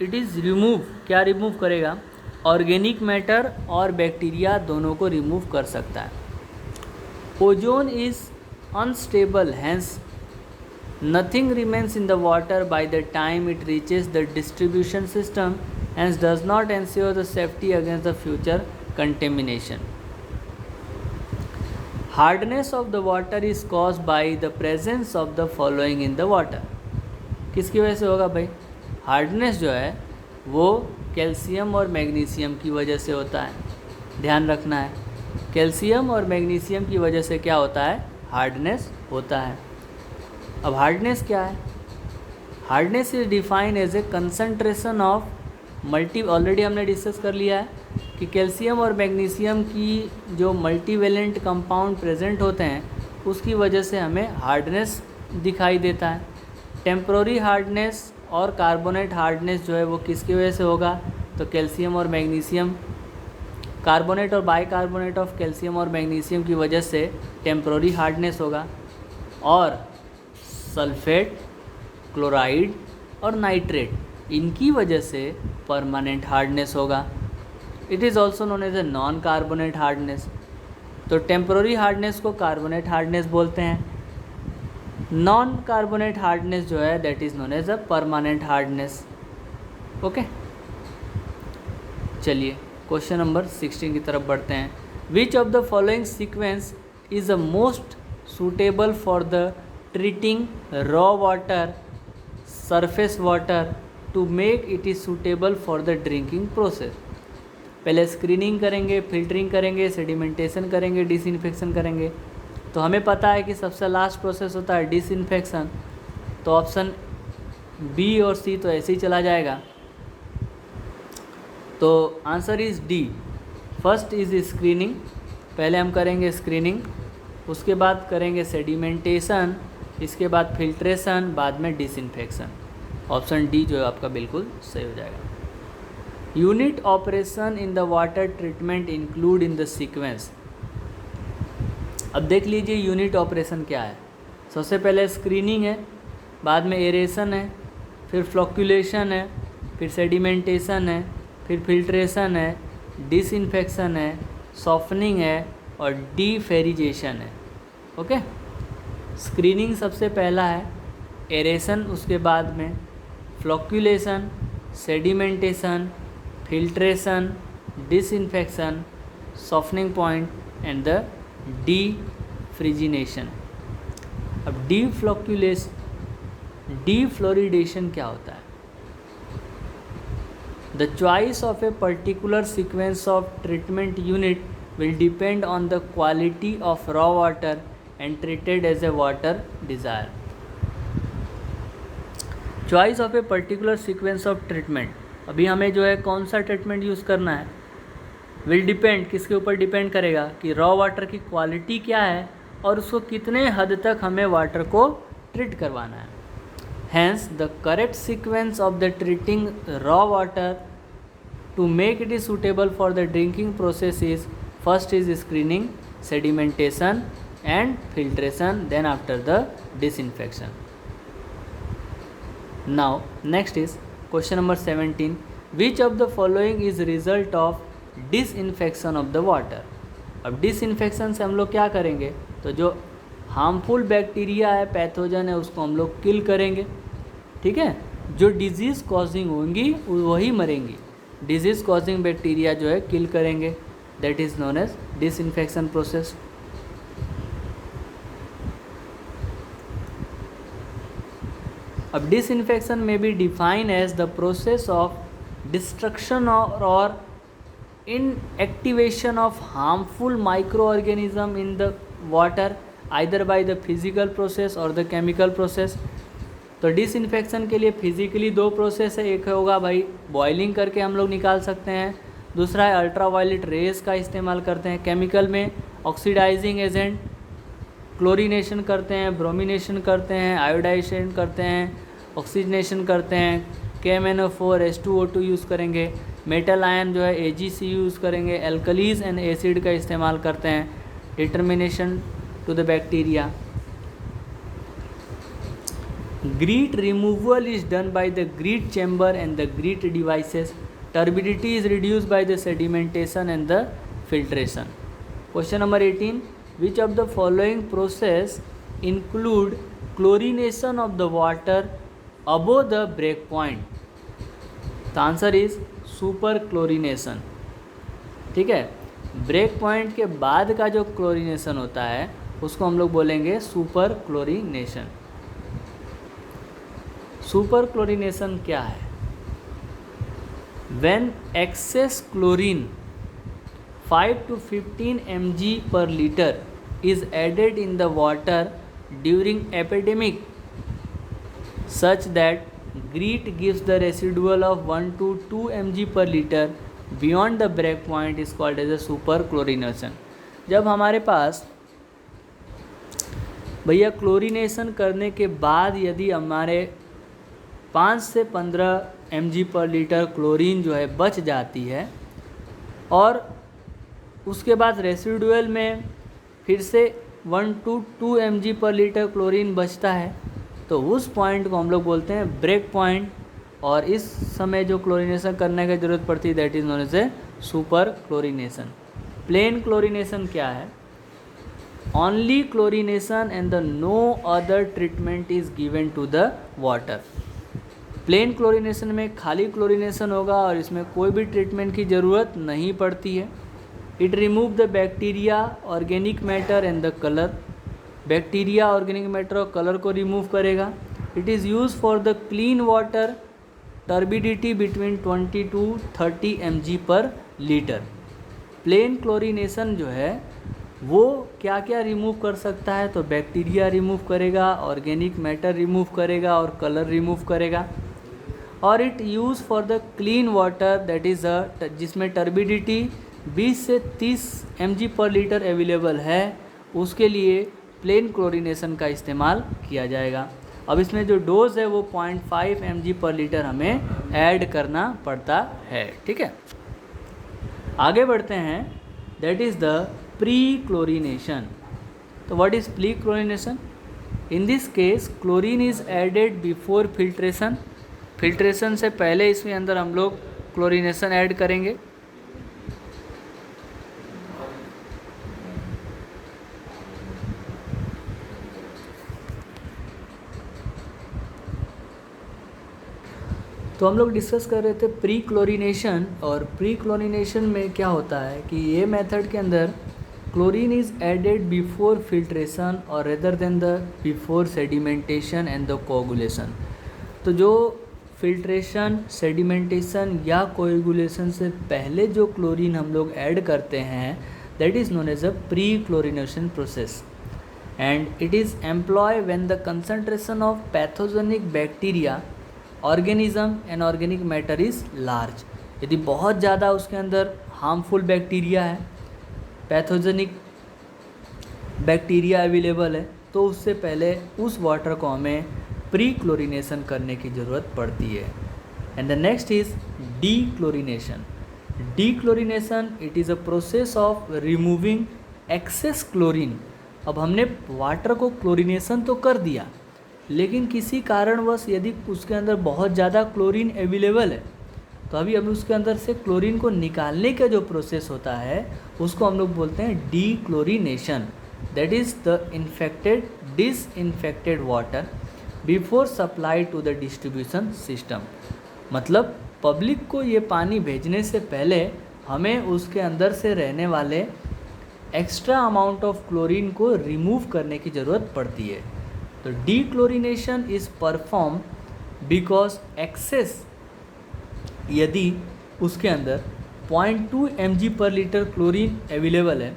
S1: इट इज़ रिमूव, क्या रिमूव करेगा, ऑर्गेनिक मैटर और बैक्टीरिया दोनों को रिमूव कर सकता है। Ozone is unstable, hence nothing remains in the water by the time it reaches the distribution system, hence does not ensure the safety against the future contamination. Hardness of the water is caused by the presence of the following in the water। किसकी वजह से होगा भाई? Hardness जो है वो calcium और magnesium की वजह से होता है। ध्यान रखना है, कैल्शियम और मैग्नीशियम की वजह से क्या होता है? हार्डनेस होता है। अब हार्डनेस क्या है? Hardness is defined as a concentration of already हमने डिस्कस कर लिया है कि कैल्शियम और मैग्नीशियम की जो मल्टीवेलेंट कंपाउंड प्रेजेंट होते हैं उसकी वजह से हमें हार्डनेस दिखाई देता है। टेम्प्रोरी हार्डनेस और कार्बोनेट हार्डनेस जो है वो किसकी वजह से होगा? तो कैल्शियम और मैग्नीशियम, कार्बोनेट और बाइकार्बोनेट ऑफ कैल्शियम और मैग्नीशियम की वजह से टेम्प्रोरी हार्डनेस होगा और सल्फेट, क्लोराइड और नाइट्रेट इनकी वजह से परमानेंट हार्डनेस होगा। It is also known as a non carbonate hardness. तो टेम्पोररी हार्डनेस को कार्बोनेट हार्डनेस बोलते हैं, नॉन कार्बोनेट हार्डनेस जो है that is known as a permanent hardness. Okay, चलिए क्वेश्चन नंबर 16 की तरफ बढ़ते हैं। Which of the following sequence is the most suitable for the treating raw water, surface water to make it is suitable for the drinking process। पहले screening करेंगे, filtering करेंगे, sedimentation करेंगे, disinfection करेंगे। तो हमें पता है कि सबसे लास्ट प्रोसेस होता है डिसइंफेक्शन। तो ऑप्शन बी और सी तो ऐसे ही चला जाएगा। तो answer is D, first is screening. पहले हम करेंगे स्क्रीनिंग, उसके बाद करेंगे सेडिमेंटेशन, इसके बाद फिल्ट्रेशन, बाद में डिसइंफेक्शन। ऑप्शन डी जो है आपका बिल्कुल सही हो जाएगा। Unit operation in the water treatment include in the sequence. अब देख लीजिए यूनिट ऑपरेशन क्या है। सबसे पहले स्क्रीनिंग है, बाद में एरेशन है, फिर फ्लोक्यूलेशन है, फिर सेडिमेंटेशन है, फिर फिल्ट्रेशन है, डिसइंफेक्शन है, सॉफ्टनिंग है, और डीफेरिजेशन है। ओके, स्क्रीनिंग सबसे पहला है, एरेशन उसके बाद में, flocculation, sedimentation, filtration, disinfection, softening point and the deferrization. अब डीफ्लोरिडेशन क्या होता है? The choice of a particular sequence of treatment unit will depend on the quality of raw water and treated as a water desired. Choice of a particular sequence of treatment, अभी हमें जो है कौन सा treatment use करना है, will depend, किसके ऊपर डिपेंड करेगा कि रॉ वाटर की क्वालिटी क्या है और उसको कितने हद तक हमें वाटर को ट्रीट करवाना है। Hence, the correct sequence of the treating raw water to make it suitable for the drinking process is, first is screening, sedimentation and filtration, then after the disinfection. Now, next is question number 17. Which of the following is result of disinfection of the water? अब disinfection से हम लोग क्या करेंगे, तो जो harmful bacteria है, pathogen है, उसको हम लोग किल करेंगे। ठीक है, जो डिजीज़ कॉजिंग होंगी वही मरेंगी, डिजीज़ कॉजिंग बैक्टीरिया जो है किल करेंगे, that is known as disinfection process. अब डिसइंफेक्शन में be define as the process of destruction और inactivation of harmful microorganism in the water either by the physical process or the chemical process। तो disinfection के लिए physically दो process है, एक होगा भाई बॉइलिंग करके हम लोग निकाल सकते हैं, दूसरा है अल्ट्रावायलेट रेज का इस्तेमाल करते हैं। केमिकल में ऑक्सीडाइजिंग एजेंट, क्लोरीनेशन करते हैं, ब्रोमिनेशन करते हैं, आयोडाइजेशन करते हैं, ऑक्सीजनेशन करते हैं, KMnO4 H2O2 यूज़ करेंगे, मेटल आयन जो है AgC यूज़ करेंगे, एल्कलीज एंड एसिड का इस्तेमाल करते हैं, determination to the bacteria. Grit removal is done by the grit chamber and the grit devices. Turbidity is reduced by the sedimentation and the filtration. Question number 18. Which of the following process include chlorination of the water above the break point? The answer is super chlorination। ठीक है, break point के बाद का जो chlorination होता है उसको हम लोग बोलेंगे सुपर क्लोरीनेशन। सुपर क्लोरीनेशन क्या है? When excess chlorine 5 to 15 mg per liter is added in the water during epidemic such that grit gives the residual of 1 to 2 mg per liter beyond the break point is called as a super chlorination। जब हमारे पास भैया chlorination करने के बाद यदि हमारे 5 से 15 mg per litre chlorine जो है बच जाती है और उसके बाद रेसिडुअल में फिर से 1 to 2 mg per litre chlorine बचता है, तो उस पॉइंट को हम लोग बोलते हैं ब्रेक पॉइंट, और इस समय जो क्लोरीनेशन करने की ज़रूरत पड़ती है that is known as a super chlorination. Plain chlorination क्या है? Only chlorination and the no other treatment is given to the water. Plain chlorination में खाली क्लोरीनेशन होगा और इसमें कोई भी ट्रीटमेंट की ज़रूरत नहीं पड़ती है। It remove the bacteria, organic matter and the colour. Bacteria, organic matter और कलर को रिमूव करेगा। It is use for the clean water, turbidity between 20 to 30 mg per litre. Plane chlorination जो है वो क्या क्या रिमूव कर सकता है? तो बैक्टीरिया रिमूव करेगा, ऑर्गेनिक मैटर रिमूव करेगा और कलर रिमूव करेगा। और it use for the clean water that is जिसमें टर्बिडिटी 20 से 30 mg पर लीटर अवेलेबल है, उसके लिए प्लेन क्लोरीनेशन का इस्तेमाल किया जाएगा। अब इसमें जो डोज है वो 0.5 mg पर लीटर हमें ऐड करना पड़ता है। ठीक है, आगे बढ़ते हैं, that is the pre chlorination. तो what is pre chlorination? In this case chlorine is added before filtration. Filtration से पहले इसमें अंदर हम लोग क्लोरीनेशन ऐड करेंगे। तो हम लोग डिस्कस कर रहे थे प्री क्लोरीनेशन, और प्री क्लोरीनेशन में क्या होता है कि ये मेथड के अंदर chlorine is added before filtration और rather than the before sedimentation and the coagulation. तो जो फिल्ट्रेशन, सेडिमेंटेशन या कोगुलेशन से पहले जो क्लोरीन हम लोग ऐड करते हैं, that is known as a prechlorination process, and it is employ when the concentration of pathogenic bacteria, organism and organic matter is large. यदि बहुत ज़्यादा उसके अंदर हार्मफुल बैक्टीरिया है, पैथोजेनिक बैक्टीरिया अवेलेबल है, तो उससे पहले उस वाटर को हमें प्री क्लोरीनेशन करने की ज़रूरत पड़ती है। And the next is dechlorination. Dechlorination it is a process of removing excess chlorine. अब हमने वाटर को क्लोरीनेशन तो कर दिया, लेकिन किसी कारणवश यदि उसके अंदर बहुत ज़्यादा क्लोरीन अवेलेबल है, तो अभी हम उसके अंदर से क्लोरीन को निकालने का जो प्रोसेस होता है उसको हम लोग बोलते हैं dechlorination. That is the infected disinfected water before supply to the distribution system. मतलब पब्लिक को ये पानी भेजने से पहले हमें उसके अंदर से रहने वाले एक्स्ट्रा अमाउंट ऑफ क्लोरीन को रिमूव करने की ज़रूरत पड़ती है। तो dechlorination is perform because excess, यदि उसके अंदर 0.2 mg per litre chlorine available है,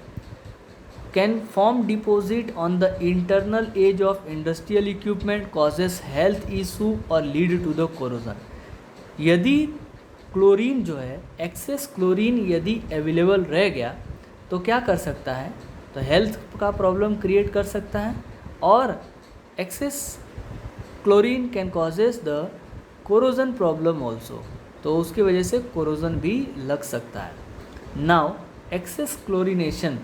S1: can form deposit on the internal edge of industrial equipment, causes health issue और लीड टू द कोरोजन। यदि क्लोरीन जो है, एक्सेस क्लोरीन यदि available रह गया तो क्या कर सकता है, तो हेल्थ का प्रॉब्लम क्रिएट कर सकता है, और excess chlorine can causes the corrosion problem also. तो उसकी वजह से कोरोजन भी लग सकता है। नाउ एक्सेस क्लोरीनेशन,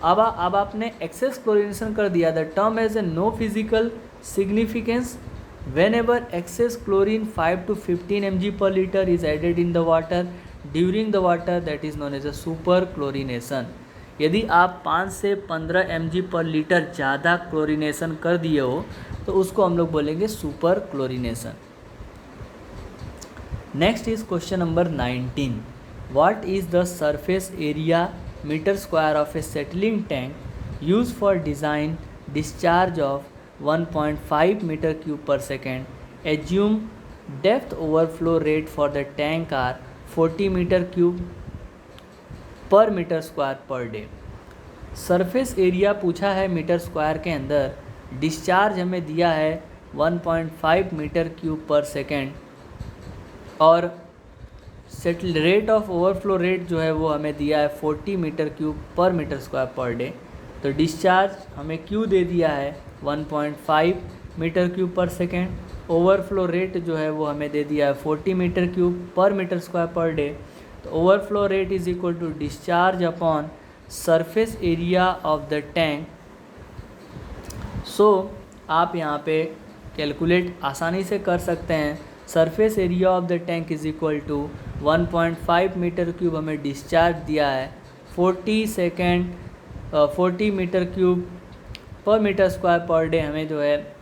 S1: अब आपने एक्सेस क्लोरीनेशन कर दिया, the term has a no physical significance whenever excess chlorine 5 to 15 mg per liter is added in the water during the water, that is known as a super chlorination। यदि आप 5 से 15 mg per litre ज़्यादा chlorination कर दिए हो तो उसको हम लोग बोलेंगे super chlorination. Next is question number 19। What is the surface area metre square of a settling tank use for design discharge of 1.5 metre cube per second, assume depth overflow rate for the tank are 40 metre cube per metre square per day. Surface area पूछा है metre square के अंदर, discharge हमें दिया है 1.5 metre cube per second, और settle rate of overflow rate जो है वो हमें दिया है 40 metre cube per metre square per day. तो डिस्चार्ज हमें क्यू दे दिया है 1.5 metre cube per second, overflow rate जो है वो हमें दे दिया है 40 metre cube per metre square per day. तो overflow rate is equal to discharge upon surface area of the tank. सो आप यहाँ पे कैलकुलेट आसानी से कर सकते हैं। Surface area of the tank is equal to 1.5 metre cube हमें डिस्चार्ज दिया है, 40 metre cube per metre square per day हमें जो है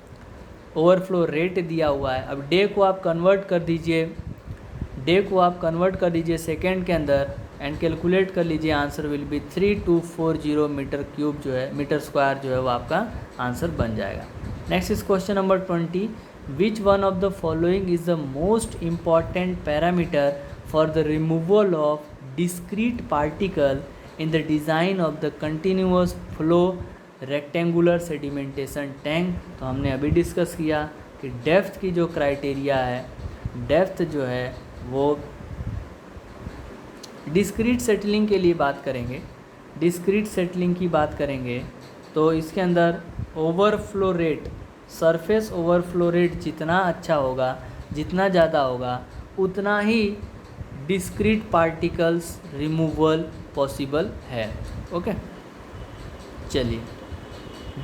S1: ओवरफ्लो रेट दिया हुआ है। अब डे को आप कन्वर्ट कर दीजिए सेकेंड के अंदर एंड कैलकुलेट कर लीजिए, answer will be 3240 metre cube जो है, मीटर स्क्वायर जो है वो आपका आंसर बन जाएगा। Next is question number 20। Which one of the following is the most important parameter for the removal of discrete particle in the design of the continuous flow rectangular sedimentation tank? तो हमने अभी discuss किया कि depth की जो criteria है, depth जो है वो डिस्क्रीट सेटलिंग के लिए बात करेंगे। डिस्क्रीट सेटलिंग की बात करेंगे तो इसके अंदर overflow rate, surface overflow rate जितना अच्छा होगा, जितना ज़्यादा होगा, उतना ही डिस्क्रीट पार्टिकल्स रिमूवल पॉसिबल है। ओके, चलिए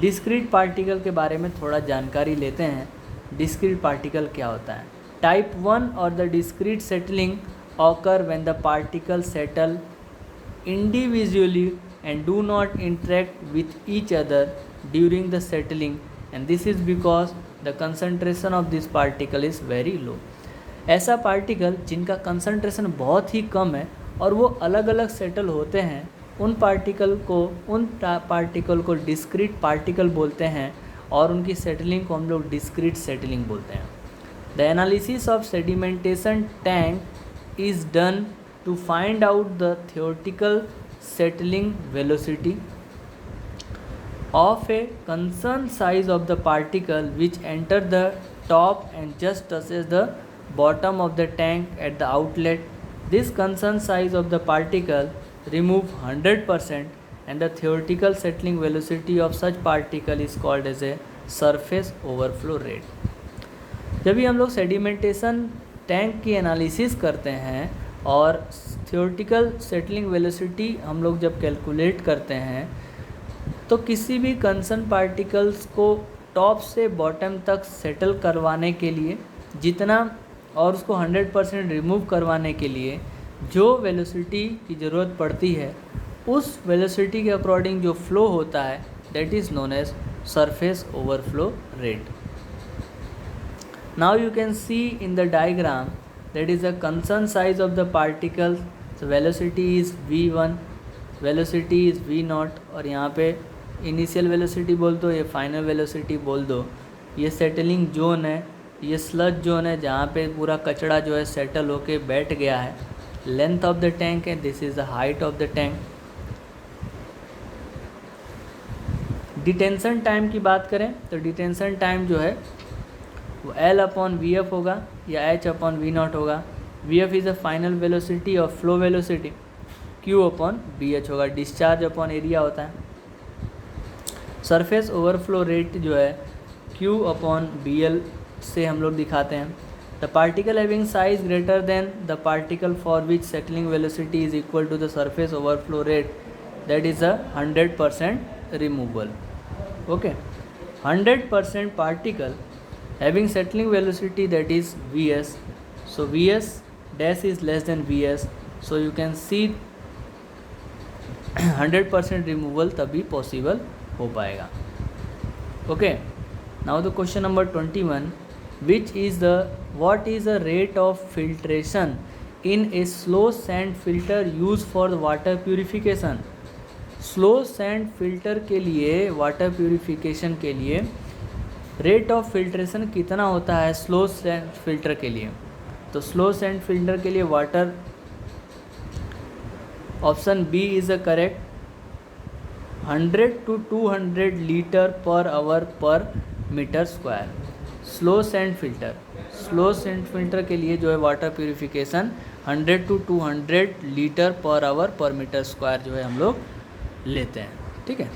S1: डिस्क्रीट पार्टिकल के बारे में थोड़ा जानकारी लेते हैं। डिस्क्रीट पार्टिकल क्या होता है? टाइप 1 और the discrete settling occur when the particle settle individually and do not interact with each other during the settling, and this is because the concentration of this particle is very low। ऐसा particle जिनका concentration बहुत ही कम है और वो अलग अलग settle होते हैं, उन पार्टिकल को डिस्क्रीट पार्टिकल बोलते हैं और उनकी सेटलिंग को हम लोग डिस्क्रीट सेटलिंग बोलते हैं। The analysis of sedimentation tank is done to find out the theoretical settling velocity of a concerned size of the particle which enter the top and just touches the bottom of the tank at the outlet. This concerned size of the particle remove 100% and the theoretical settling velocity of such particle is called as a surface overflow rate. जब भी हम लोग sedimentation tank की analysis करते हैं और theoretical settling velocity हम लोग जब कैलकुलेट करते हैं तो किसी भी कंसर्न पार्टिकल्स को टॉप से बॉटम तक सेटल करवाने के लिए जितना और उसको 100% रिमूव करवाने के लिए जो वेलोसिटी की ज़रूरत पड़ती है, उस वेलोसिटी के अकॉर्डिंग जो फ्लो होता है that is known as surface overflow rate. Now you can see in the diagram that is the concerned size of the particles. So velocity is v1, velocity is v0 और यहाँ पे initial velocity बोल दो, ये final velocity बोल दो. ये settling zone है, ये स्लज जोन है जहाँ पे पूरा कचरा जो है सेटल होके बैठ गया है. लेंथ ऑफ द टैंक है, this is the height of the tank. Detention time की बात करें तो डिटेंशन टाइम जो है वो L अपॉन वी एफ होगा या H अपॉन वी नॉट होगा. V F is a final velocity और flow velocity. Q upon B H होगा, डिस्चार्ज अपॉन एरिया होता है. सरफेस ओवरफ्लो रेट जो है Q अपॉन बी एल से हम लोग दिखाते हैं. The particle having size greater than the particle for which settling velocity is equal to the surface overflow rate that is a 100% removal. Okay, 100% particle having settling velocity that is Vs, so Vs dash is less than Vs, so you can see 100% removal तभी possible हो पाएगा. Okay, now the question number 21, what is the rate of filtration in a slow sand filter used for the water purification. Slow sand filter के लिए, water purification के लिए rate of filtration कितना होता है स्लो सैंड फिल्टर के लिए. तो स्लो सैंड फिल्टर के लिए water option B is a correct. 100 to 200 litre per hour per metre square. Slow sand filter के लिए जो है water purification 100 to 200 litre per hour per metre square जो है हम लोग लेते हैं. ठीक है.